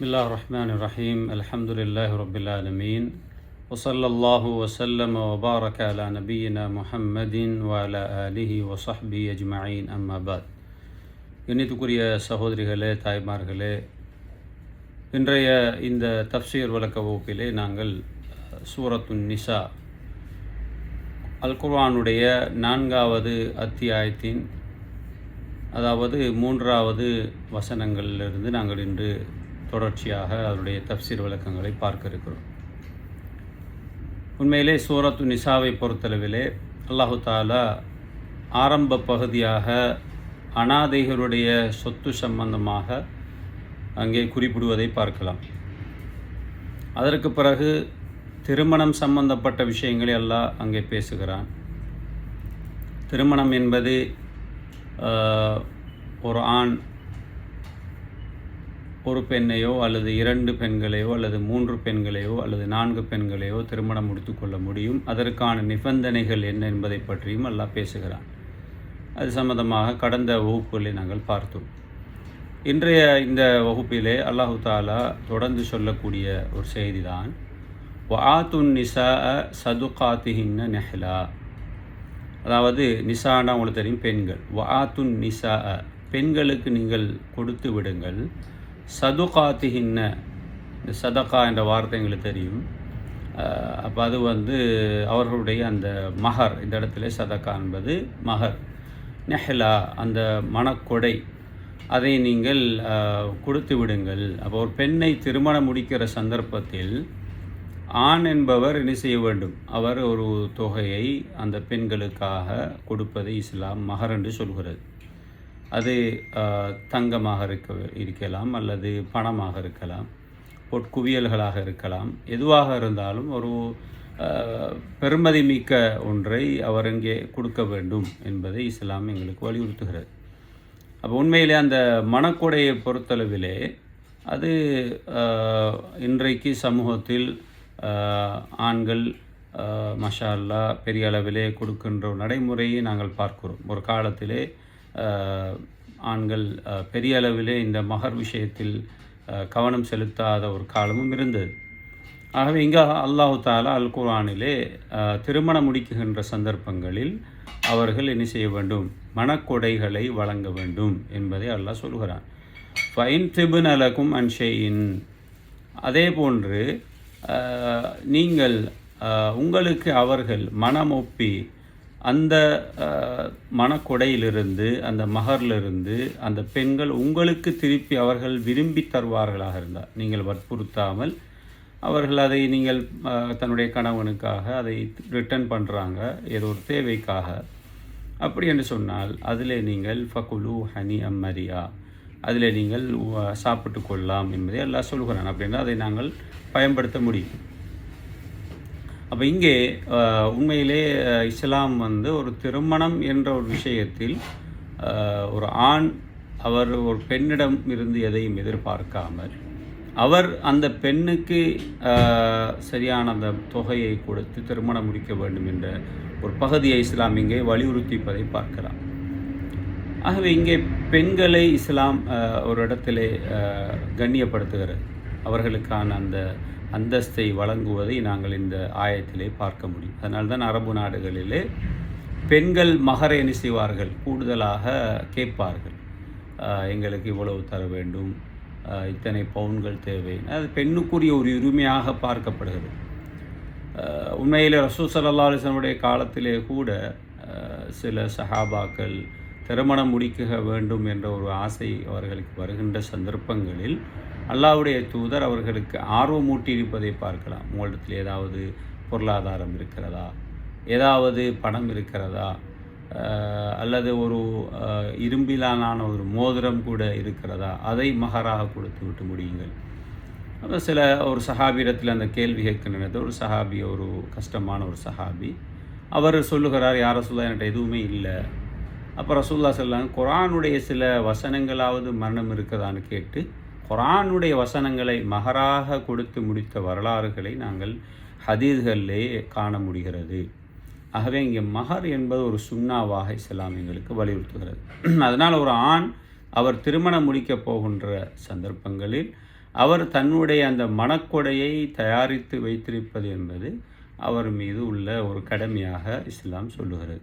بسم الله الرحمن الرحيم الحمد لله رب العالمين وصلى الله وسلم وبارك على نبينا محمد وعلى آله وصحبه أجمعين أما بعد. கண்ணியத்துக்குரிய சகோதரிகளே, தாய்மார்களே, இன்றைய இந்த தஃப்சீர் விளக்க வகுப்பிலே நாங்கள் சூரத்துன் நிசா அல் குர்ஆனுடைய 4வது அத்தியாயத்தின் அதாவது 3வது வசனங்களிலிருந்து நாங்கள் இன்று தொடர்ச்சியாக அதனுடைய தஃப்சீர் விளக்கங்களை பார்க்க இருக்கிறோம். உண்மையிலே சூரத்து நிசாவை பொறுத்தளவிலே அல்லாஹு தாலா ஆரம்ப பகுதியாக அனாதைகளுடைய சொத்து சம்பந்தமாக அங்கே குறிப்பிடுவதை பார்க்கலாம். அதற்கு பிறகு திருமணம் சம்பந்தப்பட்ட விஷயங்களை அல்லாஹ் அங்கே பேசுகிறான். திருமணம் என்பது ஒரு ஆண் ஒரு பெண்ணையோ அல்லது 2 பெண்களையோ அல்லது 3 பெண்களையோ அல்லது 4 பெண்களையோ திருமணம் முடித்து கொள்ள முடியும். அதற்கான நிபந்தனைகள் என்ன என்பதை பற்றியும் அல்லாஹ் பேசுகிறான். அது சம்பந்தமாக கடந்த வகுப்புகளை நாங்கள் பார்த்தோம். இன்றைய இந்த வகுப்பிலே அல்லாஹு தாலா தொடர்ந்து சொல்லக்கூடிய ஒரு செய்தி தான் வஆத்துன் நிசா சதுகாத்திஹின்ன நஹ்லா. அதாவது நிசானா உங்களுக்கு தெரியும், பெண்கள். வஆத்துன் நிசா, பெண்களுக்கு நீங்கள் கொடுத்து விடுங்கள். சதுகாத்திஹின்ன, இந்த சதகா என்ற வார்த்தை எங்களுக்கு தெரியும். அப்போ அது அவர்களுடைய அந்த மஹர், இந்த இடத்துல சதகா என்பது மஹர். நெஹ்லா, அந்த மணக்கொடை, அதை நீங்கள் கொடுத்து விடுங்கள். அப்போ ஒரு பெண்ணை திருமணம் முடிக்கிற சந்தர்ப்பத்தில் ஆண் என்பவர் என்ன செய்ய வேண்டும்? அவர் ஒரு தொகையை அந்த பெண்களுக்காக கொடுப்பதை இஸ்லாம் மஹர் என்று சொல்கிறது. அது தங்கமாக இருக்கலாம், அல்லது பணமாக இருக்கலாம், பொற்குவியல்களாக இருக்கலாம். எதுவாக இருந்தாலும் ஒரு பெருமதி மிக்க ஒன்றை அவர் இங்கே கொடுக்க வேண்டும் என்பதை இஸ்லாம் எங்களுக்கு வலியுறுத்துகிறது. அப்போ உண்மையிலே அந்த மணக்கொடையை பொறுத்தளவிலே அது இன்றைக்கு சமூகத்தில் ஆண்கள் மஷா அல்லாஹ் பெரிய அளவிலே கொடுக்கின்ற நடைமுறையை நாங்கள் பார்க்கிறோம். ஒரு காலத்திலே ஆண்கள் பெரிய அளவிலே இந்த மஹர் விஷயத்தில் கவனம் செலுத்தாத ஒரு காலமும் இருந்தது. ஆகவே இங்கே அல்லாஹு தாலா அல் குர்ஆனிலே திருமணம் முடிக்குகின்ற சந்தர்ப்பங்களில் அவர்கள் என்ன செய்ய வேண்டும்? மணக்கொடைகளை வழங்க வேண்டும் என்பதை அல்லாஹ் சொல்கிறான். ஃபைன் திபுன் அலகும் அன்ஷெயின். அதே போன்று நீங்கள் உங்களுக்கு அவர்கள் மனமொப்பி அந்த மணக்கொடையிலிருந்து, அந்த மகரிலிருந்து அந்த பெண்கள் உங்களுக்கு திருப்பி அவர்கள் விரும்பி தருவார்களாக இருந்தால், நீங்கள் வற்புறுத்தாமல் அவர்கள் அதை நீங்கள் தன்னுடைய கணவனுக்காக அதை ரிட்டர்ன் பண்ணுறாங்க ஏதோ ஒரு தேவைக்காக, அப்படி என்று சொன்னால் அதில் நீங்கள் ஃபகுலு ஹனி அம்மரியா, அதில் நீங்கள் சாப்பிட்டு கொள்ளலாம் என்பதை எல்லாம் சொல்கிறான். அப்படின்னா அதை நாங்கள் பயன்படுத்த முடியும். அப்போ இங்கே உண்மையிலே இஸ்லாம் ஒரு திருமணம் என்ற ஒரு விஷயத்தில் ஒரு ஆண் அவர் ஒரு பெண்ணிடம் இருந்து எதையும் எதிர்பார்க்காமல் அவர் அந்த பெண்ணுக்கு சரியான அந்த தொகையை கொடுத்து திருமணம் முடிக்க வேண்டும் என்ற ஒரு பகுதியை இஸ்லாம் இங்கே வலியுறுத்திப்பதை பார்க்கலாம். ஆகவே இங்கே பெண்களை இஸ்லாம் ஒரு இடத்திலே கண்ணியப்படுத்துகிறது. அவர்களுக்கான அந்த அந்தஸ்தை வழங்குவதை நாங்கள் இந்த ஆயத்திலே பார்க்க முடியும். அதனால்தான் அரபு நாடுகளிலே பெண்கள் மகரை என்ன செய்வார்கள்? கூடுதலாக கேட்பார்கள். எங்களுக்கு இவ்வளவு தர வேண்டும், இத்தனை பவுன்கள் தேவை. அது பெண்ணுக்குரிய ஒரு உரிமையாக பார்க்கப்படுகிறது. உண்மையில் ரசூல் ஸல்லல்லாஹு அலைஹி வஸல்லம் காலத்திலே கூட சில சஹாபாக்கள் திருமணம் முடிக்க வேண்டும் என்ற ஒரு ஆசை அவர்களுக்கு வருகின்ற சந்தர்ப்பங்களில் அல்லாஹ்வுடைய தூதர் அவர்களுக்கு ஆர்வமூட்டி இருப்பதை பார்க்கலாம். உங்களிடத்தில் ஏதாவது பொருளாதாரம் இருக்கிறதா, ஏதாவது பணம் இருக்கிறதா, அல்லது ஒரு இரும்பிலான ஒரு மோதிரம் கூட இருக்கிறதா, அதை மகராக கொடுத்து விட்டு முடியுங்கள். அப்போ ஒரு சஹாபியிடத்தில் அந்த கேள்வி கேட்கின்றது. ஒரு சஹாபி, ஒரு கஷ்டமான ஒரு சஹாபி, அவர் சொல்லுகிறார், யார் ரசூலுல்லாஹ், என்கிட்ட எதுவுமே இல்லை. அப்போ ரசூலுல்லாஹ் ஸல்லல்லாஹு குர்ஆனுடைய சில வசனங்களாவது மரணம் இருக்குதான்னு கேட்டு குர்ஆனுடைய வசனங்களை மகராக கொடுத்து முடித்த வரலாறுகளை நாங்கள் ஹதீஸ்களிலே காண முடிகிறது. ஆகவே இங்கே மஹர் என்பது ஒரு சுன்னாவாக இஸ்லாம் எங்களுக்கு வலியுறுத்துகிறது. அதனால் ஒரு ஆண் அவர் திருமணம் முடிக்கப் போகின்ற சந்தர்ப்பங்களில் அவர் தன்னுடைய அந்த மணக்கொடையை தயாரித்து வைத்திருப்பது என்பது அவர் மீது உள்ள ஒரு கடமையாக இஸ்லாம் சொல்லுகிறது.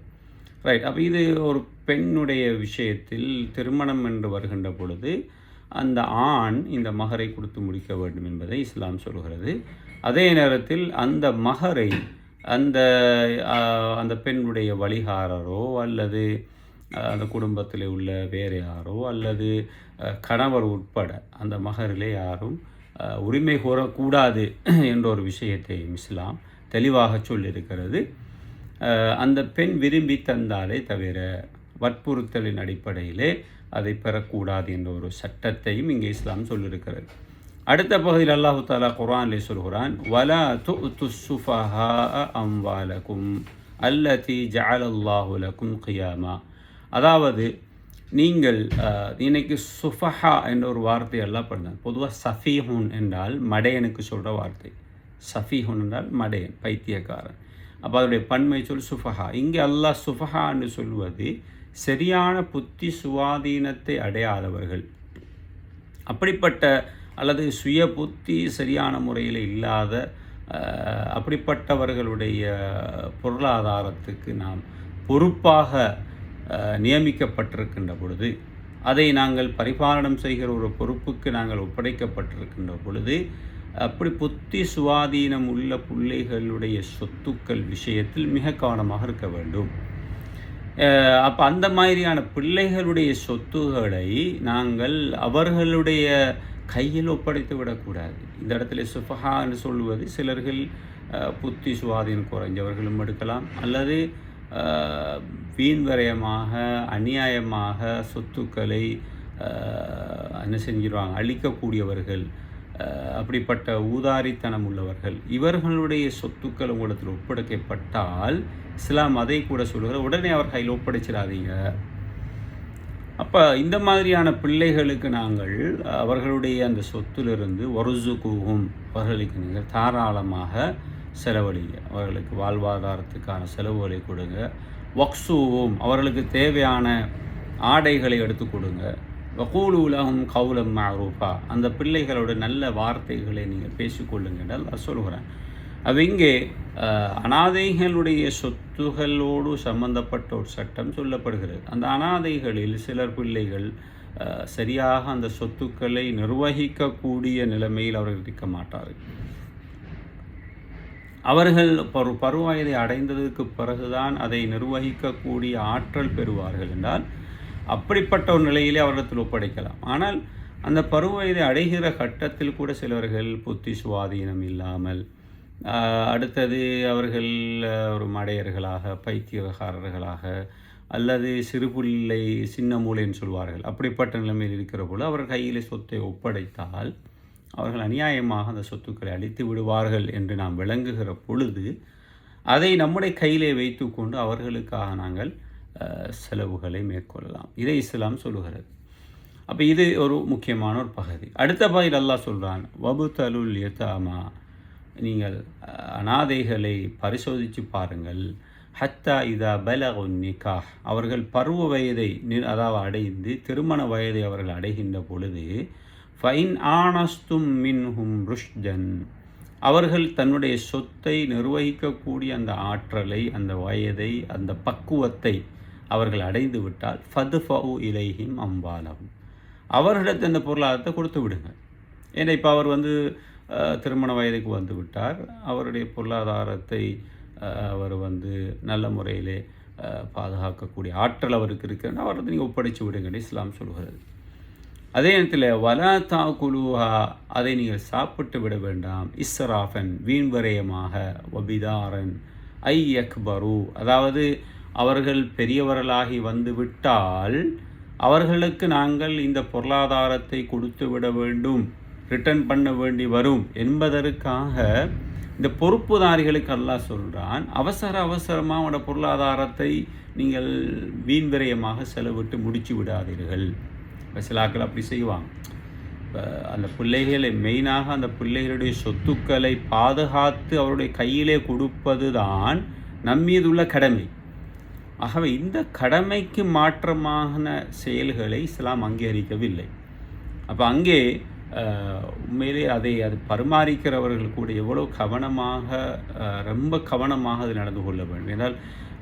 ரைட். அப்போ இது ஒரு பெண்ணுடைய விஷயத்தில் திருமணம் என்று வருகின்ற பொழுது அந்த ஆண் இந்த மகரை கொடுத்து முடிக்க வேண்டும் என்பதை இஸ்லாம் சொல்கிறது. அதே நேரத்தில் அந்த மகரை அந்த அந்த பெண்ணுடைய வழிகாரரோ அல்லது அந்த குடும்பத்தில் உள்ள வேறு யாரோ அல்லது கணவர் உட்பட அந்த மகரிலே யாரும் உரிமை கோரக்கூடாது என்ற ஒரு விஷயத்தை இஸ்லாம் தெளிவாக சொல்லியிருக்கிறது. அந்த பெண் விரும்பி தந்தாலே தவிர வற்புறுத்தலின் அடிப்படையிலே அதை பெறக்கூடாது என்ற ஒரு சட்டத்தையும் இங்கே இஸ்லாம் சொல்லியிருக்கிறது. அடுத்த பகுதியில் அல்லாஹு தாலா குர்ஆனிலே சொல்கிறான், வலா துஅத்து ஸுஃபஹா அம்வாலகும் அல்லதி ஜஅலல்லாஹு லகும் கியாமா. அதாவது நீங்கள் இன்னைக்கு சுஃபஹா என்ற ஒரு வார்த்தை எல்லாம் பண்ணாங்க. பொதுவாக சஃபீஹுன் என்றால் மடையனுக்கு சொல்கிற வார்த்தை. சஃபீஹுன் என்றால் மடையன், பைத்தியக்காரன். அப்போ அதனுடைய பன்மை சொல் சுஃபஹா. இங்கே அல்லாஹ் சுஃபஹா என்று சொல்வது சரியான புத்தி சுவாதீனத்தை அடையாதவர்கள், அப்படிப்பட்ட அல்லது சுய புத்தி சரியான முறையில் இல்லாத அப்படிப்பட்டவர்களுடைய பொருளாதாரத்துக்கு நாம் பொறுப்பாக நியமிக்கப்பட்டிருக்கின்ற பொழுது, அதை நாங்கள் பரிபாலனம் செய்கிற ஒரு பொறுப்புக்கு நாங்கள் ஒப்படைக்கப்பட்டிருக்கின்ற பொழுது, அப்படி புத்தி சுவாதீனம் உள்ள பிள்ளைகளுடைய சொத்துக்கள் விஷயத்தில் மிக கவனமாக இருக்க வேண்டும். அப்போ அந்த மாதிரியான பிள்ளைகளுடைய சொத்துக்களை நாங்கள் அவர்களுடைய கையில் ஒப்படைத்து விடக்கூடாது. இந்த இடத்துல சுஃபஹா என்று சொல்வது சிலர்கள் புத்தி சுவாதீனம் குறைஞ்சவர்களும் எடுக்கலாம், அல்லது வீண்வரையமாக அநியாயமாக சொத்துக்களை என்ன செஞ்சிருவாங்க அழிக்கக்கூடியவர்கள், அப்படிப்பட்ட ஊதாரித்தனம் உள்ளவர்கள், இவர்களுடைய சொத்துக்கள் உங்களிடத்தில் ஒப்படைக்கப்பட்டால் இஸ்லாம் அதை கூட சொல்கிற உடனே அவர் கையில் ஒப்படைச்சிடாதீங்க. அப்போ இந்த மாதிரியான பிள்ளைகளுக்கு நாங்கள் அவர்களுடைய அந்த சொத்திலிருந்து வறுசுகுஹும், அவர்களுக்கு நீங்கள் தாராளமாக செலவழிங்க, அவர்களுக்கு வாழ்வாதாரத்துக்கான செலவுகளை கொடுங்க. வக்ஸூவும், அவர்களுக்கு தேவையான ஆடைகளை எடுத்து கொடுங்க. வகூலு லஹும் கௌலம் மஅரூஃபா, அந்த பிள்ளைகளோட நல்ல வார்த்தைகளை நீங்கள் பேசிக்கொள்ளுங்க என்றால் அது சொல்கிறேன். அது இங்கே அனாதைகளுடைய சொத்துகளோடு சம்பந்தப்பட்ட ஒரு சட்டம் சொல்லப்படுகிறது. அந்த அனாதைகளில் சிலர் பிள்ளைகள் சரியாக அந்த சொத்துக்களை நிர்வகிக்கக்கூடிய நிலைமையில் அவர்கள் இருக்க மாட்டார்கள். அவர்கள் பருவவயதை அடைந்ததற்கு பிறகுதான் அதை நிர்வகிக்கக்கூடிய ஆற்றல் பெறுவார்கள் என்றால் அப்படிப்பட்ட ஒரு நிலையிலே அவரிடத்தில் ஒப்படைக்கலாம். ஆனால் அந்த பருவவயதை அடைகிற கட்டத்தில் கூட சிலவர்கள் புத்தி சுவாதீனம் இல்லாமல், அடுத்தது அவர்கள் ஒரு மடையர்களாக, பைத்தியகாரர்களாக, அல்லது சிறுபிள்ளை சின்ன மூளைன்னு சொல்வார்கள், அப்படிப்பட்ட நிலைமையில் இருக்கிற போது அவர்கள் கையிலே சொத்தை ஒப்படைத்தால் அவர்கள் அநியாயமாக அந்த சொத்துக்களை அழித்து விடுவார்கள் என்று நாம் விளங்குகிற பொழுது அதை நம்முடைய கையிலே வைத்து கொண்டு அவர்களுக்காக நாங்கள் செலவுகளை மேற்கொள்ளலாம். இதை இஸ்லாம் சொல்லுகிறது. அப்போ இது ஒரு முக்கியமான ஒரு பகுதி. அடுத்த பகுதியில் அல்லாஹ் சொல்கிறான், வபுதலுல் யதாமா, நீங்கள் அனாதைகளை பரிசோதித்து பாருங்கள். ஹத்தா இதா பலகுன் நிகாஹ், அவர்கள் பருவ வயதை அதாவது அடைந்து திருமண வயதை அவர்கள் அடைகின்ற பொழுது, ஃபைன் ஆனஸ்தும் மின்ஹும் ருஷ்தன், அவர்கள் தன்னுடைய சொத்தை நிர்வகிக்கக்கூடிய அந்த ஆற்றலை, அந்த வயதை, அந்த பக்குவத்தை அவர்கள் அடைந்து விட்டால் ஃபதுஃபஉ இலைஹிம் அம்வாலஹும், அவர்களிடத்து அந்த பொருளாதாரத்தை கொடுத்து விடுங்க. ஏன்னா இப்போ அவர் திருமண வயதுக்கு வந்து விட்டார், அவருடைய பொருளாதாரத்தை அவர் நல்ல முறையிலே பாதுகாக்கக்கூடிய ஆற்றல் அவருக்கு இருக்குன்னா அவரை நீங்கள் ஒப்படைச்சு விடுங்கன்னு இஸ்லாம் சொல்கிறது. அதே நேரத்தில் வலா தாக்குலுஹா, அதை நீங்கள் சாப்பிட்டு விட வேண்டாம். இஸ்ராஃபன், வீண்வரையமாக, வபிதாரன் ஐ அக்பரு, அதாவது அவர்கள் பெரியவர்களாகி வந்து விட்டால் அவர்களுக்கு நாங்கள் இந்த பொருளாதாரத்தை கொடுத்து விட வேண்டும், ரிட்டர்ன் பண்ண வேண்டி வரும் என்பதற்காக இந்த பொறுப்புதாரிகளுக்கு அல்லாஹ் சொல்கிறான், அவசரமாக அவனோட பொருளாதாரத்தை நீங்கள் வீண்விரயமாக செலவிட்டு முடிச்சு விடாதீர்கள். சிலாக்கள் அப்படி செய்வாங்க. இப்போ அந்த பிள்ளைகளை மெயினாக அந்த பிள்ளைகளுடைய சொத்துக்களை பாதுகாத்து அவருடைய கையிலே கொடுப்பது தான் நம்மீதுள்ள கடமை. ஆகவே இந்த கடமைக்கு மாற்றமான செயல்களை இஸ்லாம் அங்கீகரிக்கவில்லை. அப்போ அங்கே உண்மையிலே அது பரிமாறிக்கிறவர்கள் கூட எவ்வளோ கவனமாக ரொம்ப கவனமாக அது நடந்து கொள்ள வேண்டும். என்றால்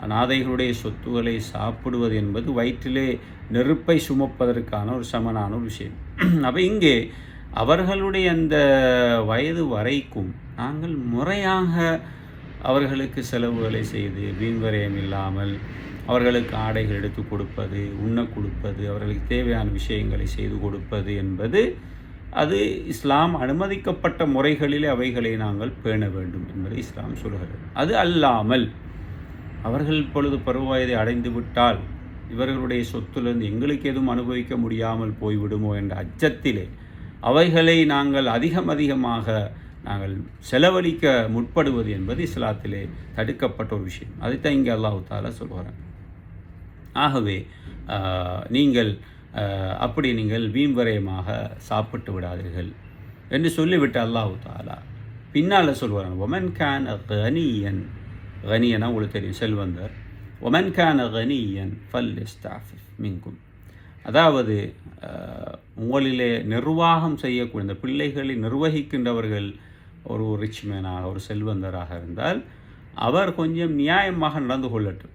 அநாதைகளுடைய சொத்துக்களை சாப்பிடுவது என்பது வயிற்றிலே நெருப்பை சுமப்பதற்கான ஒரு சமனான ஒரு விஷயம். அப்போ இங்கே அவர்களுடைய அந்த வயது வரைக்கும் நாங்கள் முறையாக அவர்களுக்கு செலவுகளை செய்து வீண்வரையம் இல்லாமல் அவர்களுக்கு ஆடைகள் எடுத்து கொடுப்பது, உண்ண கொடுப்பது, அவர்களுக்கு தேவையான விஷயங்களை செய்து கொடுப்பது என்பது அது இஸ்லாம் அனுமதிக்கப்பட்ட முறைகளிலே அவைகளை நாங்கள் பேண வேண்டும் என்பதை இஸ்லாம் சொல்கிறது. அது அல்லாமல் அவர்கள் இப்பொழுது பருவவயதை அடைந்து விட்டால் இவர்களுடைய சொத்திலிருந்து எங்களுக்கு எதுவும் அனுபவிக்க முடியாமல் போய்விடுமோ என்ற அச்சத்திலே அவைகளை நாங்கள் அதிகமாக நாங்கள் செலவழிக்க முற்படுவது என்பது இஸ்லாத்திலே தடுக்கப்பட்ட ஒரு விஷயம். அதைத்தான் இங்கே அல்லாஹ் தஆலா சொல்கிறான். ஆகவே நீங்கள் அப்படி நீங்கள் வீண்வரையமாக சாப்பிட்டு விடாதீர்கள் என்று சொல்லிவிட்டு அல்லாஹ் தஆலா பின்னால் சொல்கிறான், ஒமன் கான கனியன், கனியனா உங்களுக்கு தெரியும் செல்வந்தர், ஒமன் கான கனியன் ஃபல்யஸ்தாஃபிஃப் மின்கும், அதாவது உங்களிலே நிர்வாகம் செய்யக்கூடிய இந்த பிள்ளைகளை நிர்வகிக்கின்றவர்கள் ஒரு ரிச்மேனாக ஒரு செல்வந்தராக இருந்தால் அவர் கொஞ்சம் நியாயமாக நடந்து கொள்ளட்டும்.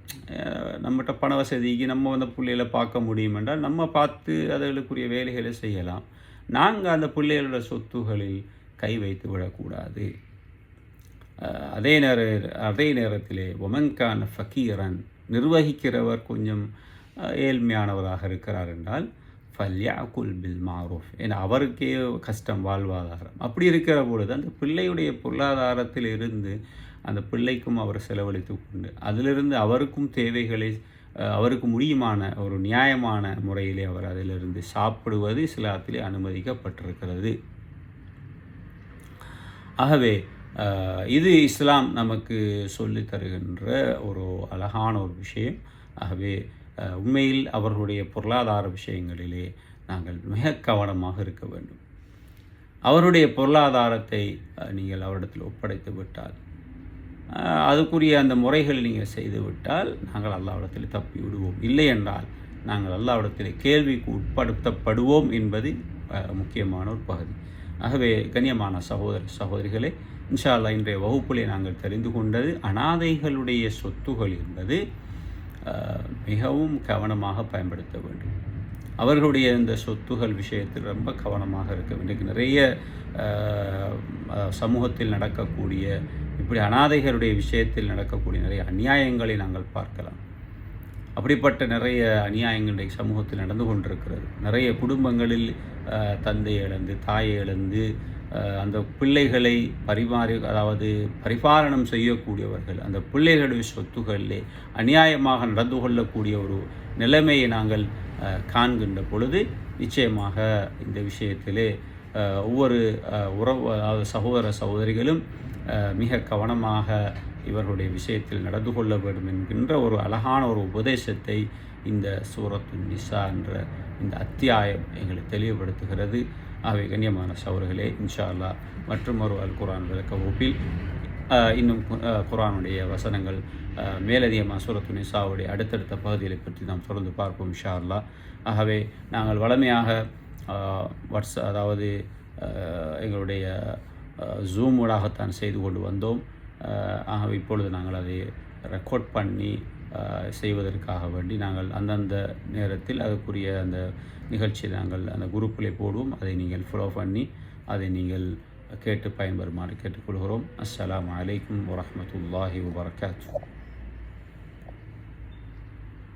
நம்மகிட்ட பண வசதிக்கு நம்ம அந்த பிள்ளைகளை பார்க்க முடியும் என்றால் நம்ம பார்த்து அதுகளுக்குரிய வேலைகளை செய்யலாம். நாங்கள் அந்த பிள்ளைகளோட சொத்துகளில் கை வைத்து விடக்கூடாது. அதே நேரத்திலே ஒமன்கான ஃபக்கீரன், நிர்வகிக்கிறவர் கொஞ்சம் ஏழ்மையானவராக இருக்கிறார் என்றால் ஃபல்யஅகுல் பில் மாரூஃப், ஏன்னா அவருக்கே கஷ்டம் வாழ்வாதாரம். அப்படி இருக்கிற பொழுது அந்த பிள்ளையுடைய பொருளாதாரத்தில் இருந்து அந்த பிள்ளைக்கும் அவர் செலவழித்து கொண்டு அதிலிருந்து அவருக்கும் தேவைகளை அவருக்கு முடியுமான ஒரு நியாயமான முறையிலே அவர் அதிலிருந்து சாப்பிடுவது இஸ்லாத்திலே அனுமதிக்கப்பட்டிருக்கிறது. ஆகவே இது இஸ்லாம் நமக்கு சொல்லி தருகின்ற ஒரு அழகான ஒரு விஷயம். ஆகவே உண்மையில் அவர்களுடைய பொருளாதார விஷயங்களிலே நாங்கள் மிக கவனமாக இருக்க வேண்டும். அவருடைய பொருளாதாரத்தை நீங்கள் அவரிடத்தில் ஒப்படைத்து விட்டால், அதுக்குரிய அந்த முறைகள் நீங்கள் செய்து விட்டால் நாங்கள் அல்லாஹ்விடத்தில் தப்பி விடுவோம். இல்லை என்றால் நாங்கள் அல்லாஹ்விடத்தில் கேள்விக்கு உட்படுத்தப்படுவோம் என்பது முக்கியமான ஒரு பகுதி. ஆகவே கண்ணியமான சகோதரிகளே, இன்ஷா அல்லாஹ் இன்றைய வகுப்பிலே நாங்கள் தெரிந்து கொண்டது அனாதைகளுடைய சொத்துகள் என்பது மிகவும் கவனமாக பயன்படுத்த வேண்டும். அவர்களுடைய இந்த சொத்துகள் விஷயத்தில் ரொம்ப கவனமாக இருக்க வேண்டும். இன்றைக்கு நிறைய சமூகத்தில் நடக்கக்கூடிய இப்படி அனாதைகளுடைய விஷயத்தில் நடக்கக்கூடிய நிறைய அநியாயங்களை நாங்கள் பார்க்கலாம். அப்படிப்பட்ட நிறைய அநியாயங்கள் இன்றைக்கு சமூகத்தில் நடந்து கொண்டிருக்கிறது. நிறைய குடும்பங்களில் தந்தை இழந்து தாயை இழந்து அந்த பிள்ளைகளை பரிபாலனம் செய்யக்கூடியவர்கள் அந்த பிள்ளைகளுடைய சொத்துக்களிலே அநியாயமாக நடந்து கொள்ளக்கூடிய ஒரு நிலைமையை நாங்கள் காண்கின்ற பொழுது நிச்சயமாக இந்த விஷயத்திலே ஒவ்வொரு சகோதரிகளும் மிக கவனமாக இவர்களுடைய விஷயத்தில் நடந்து கொள்ள வேண்டும் என்கின்ற ஒரு அழகான ஒரு உபதேசத்தை இந்த சூரத்துன் நிசா என்ற இந்த அத்தியாயம் எங்களுக்கு தெளிவுபடுத்துகிறது. ஆகவே கண்ணியமான சகோதரர்களே, இன்ஷா அல்லாஹ் மற்றும் ஒரு அல் குர்ஆன் விளக்க வகுப்பில் இன்னும் குர்ஆனுடைய வசனங்கள் மேலதிகமாக சூரத்துன் நிசாவுடைய அடுத்தடுத்த பகுதிகளை பற்றி நாம் தொடர்ந்து பார்ப்போம் இன்ஷா அல்லாஹ். ஆகவே நாங்கள் வழமையாக எங்களுடைய ஜூமூடாகத்தான் செய்து கொண்டு வந்தோம். ஆகவே இப்பொழுது நாங்கள் அதை ரெக்கார்ட் பண்ணி செய்வதற்காக வேண்டி நாங்கள் அந்தந்த நேரத்தில் அதுக்குரிய அந்த நிகழ்ச்சியை நாங்கள் அந்த குரூப்பிலே போடுவோம். அதை நீங்கள் ஃபாலோ பண்ணி அதை நீங்கள் கேட்டு பயன்பெறுமாறு கேட்டுக்கொள்கிறோம். அஸ்ஸலாமு அலைக்கும் வரஹ்மத்துல்லாஹி வபரகாத்துஹு.